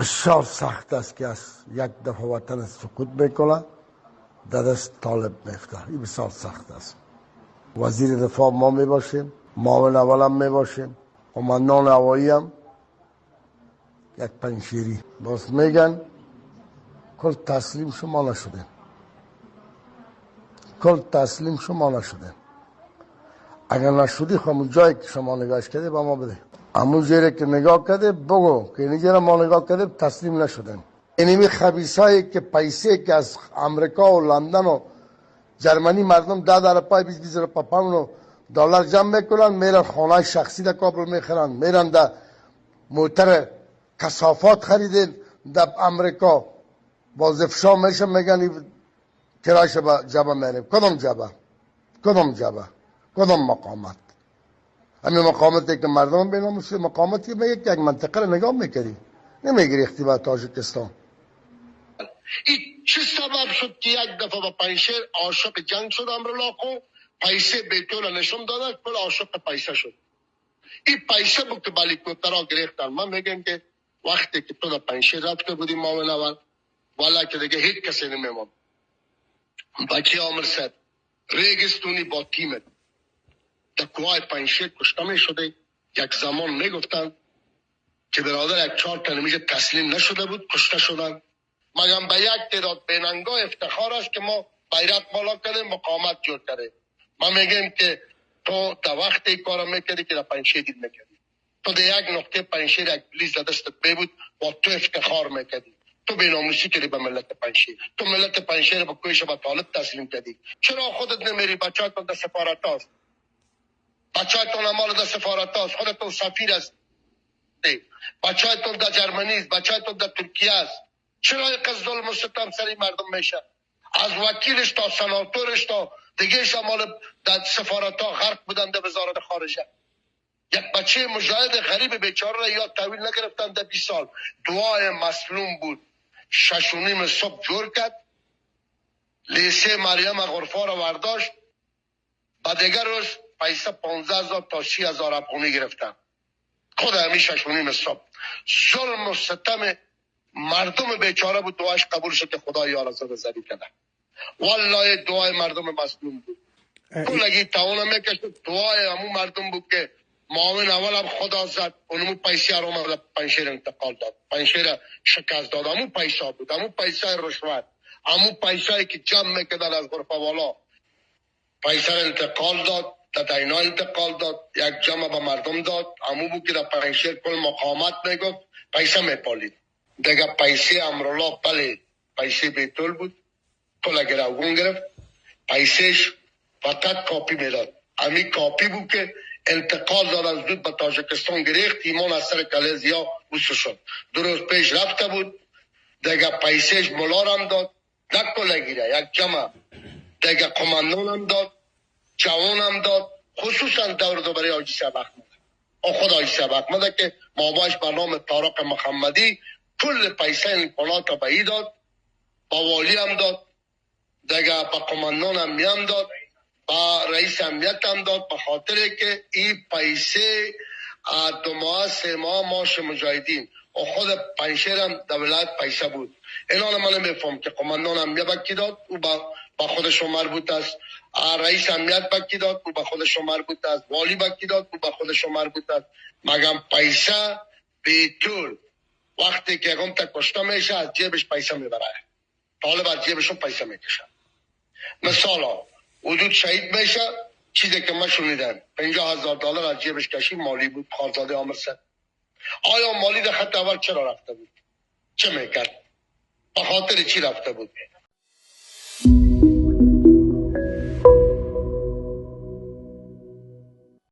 بسیار سخت است که از یک دفعه وطن سقوط میکنه در دست طالب میفته. این بسیار سخت است. وزیر دفاع ما میباشیم، معاون اول هم میباشیم، قماندان هوایی هم یک پنشیری. باز میگن کل تسلیم شما نشده، کل تسلیم شما نشده. اگر نشدی همون جایی که شما نگاهش کرده با ما بده، همون جایی که نگاه کرده بگو که اینجا ما نگاه کرده تسلیم نشدن. اینمی خبیثایی که پیسه که از امریکا و لندن و جرمنی مردم 10 روپای 20 روپای پوند و دلار جمع میکنن، میرن خانه شخصی در کابل میخرن، میرن در موتر کثافات خریدن در امریکا، باز افشا میشن میگن کرایش به جبه میریم. کدام جبه؟ کدام جبه؟ کدام مقامت؟ همین مقامتی که مردم بیناموسی مقامتی به یک منطقه رو نگاه میکردی، نمیگیری اختیار تاجیکستان. این چه سبب شد که یک دفعه با پنشیر عاشق جنگ شد امرالله خو، پیسه بیتول نشون دادن، کل عاشق پیسه شد. این پیسه بود که هلیکوپترها گرفتن. من میگم که وقتی که تو در پنشیر رفته بودی معاون اول، والا که دیگه هیچ کسی نمیمون. بچه عامر صاحب ریگستونی با تیمت در کوهای پنشیر کشته می شده. یک زمان میگفتن که برادر یک 4 تا نمیشه تسلیم نشده بود، کشته شدن. مگم به یک تعداد بیننگاه افتخار است که ما بیرق بالا کردیم، مقاومت جور کردیم. ما میگیم که تو در وقت این کار میکردی که در پنشیر دید میکردی، تو در یک نقطه پنشیر یک پلیس دستت ببود با تو افتخار میکردی. تو بیناموسی کردی به ملت پنشیر، تو ملت پنشیر با کویش با طالب تسلیم کردی. چرا خودت نمیری؟ بچه‌تون در سفارت هاست، بچه‌تون امال در سفارت هاست، خودتون سفیر است، بچه‌تون در جرمنی است، بچه‌تون در ترکیه است. چرا یک ظلم و ستم سری مردم میشه؟ از وکیلش تا سناتورش تا دیگه شمال در سفارت ها غرق بودن در وزارت خارجه. یک بچه مجاهد غریب بیچاره را یاد تحویل نگرفتن در 20 سال. دعای مظلوم بود. 6:30 صبح جور کرد، لیسه مریم غرفا را ورداشت، و دیگر روز پیسه 15,000 تا 30,000 افغانی گرفتن. خود همین 6:30 صبح ظلم و ستم مردم بیچاره بود. دعاش قبول شد که خدا یار زده زدی کنه. والله دعای مردم مظلوم بود. تو لگی تاونه میکشد. دعای همون مردم بود که معاون اول هم خدا زد، اونمو پیسه رو اومد پنشیر انتقال داد، پنشیر شکست داد. همون پیسه بود، همون پیسه رشوت، همون پیسه که جمع میکردن از غرفه والا، پیسه انتقال داد، در دینا انتقال داد، یک جمع به مردم داد. همون بود که در پنشیر کل مقامت میگفت پیسه میپالید. دیگه پیسه امرالله بله پیسه بیتول بود، کل گروگون گرفت، پیسهش فقط کاپی میداد. همین کاپی بود که انتقال داد از دود به تاجیکستان گرفت. ایمان از سر کلیزیا وسو شد. 2 روز پیش رفته بود، دیگه پیسهش ملار هم داد، نکل گیره یک جمع، دیگه قماندان هم داد، جوان هم داد، خصوصا دور دو برای حاجی صاحب احمد. خود حاجی صاحب احمد که ماباش به نام طارق محمدی کل پیسه انقلات به ای داد، با والی هم داد، دیگه با قماندان هم میام داد، با رئیس امنیت هم داد، به خاطر که این پیسه 2 ماه 3 ماه ماش مجاهدین و خود پنشیر هم در ولایت پیسه بود. اینا من نمیفهم که قماندان امنیت بکی داد او با خودشون مربوط است، رئیس امنیت بکی داد او با خودشون مربوط است، والی بکی داد او با خودشون مربوط است. مگم پیسه بیتول وقتی که اقام تا کشته میشه از جیبش پیسه میبره، طالب از جیبشون پیسه میکشه. مثلا حدود شهید میشه، چیزی که من شنیدم 50,000 دلار از جیبش کشی مالی بود. خارزاده عامر صاحب آیا مالی در خط اول چرا رفته بود؟ چه میکرد؟ به خاطر چی رفته بود؟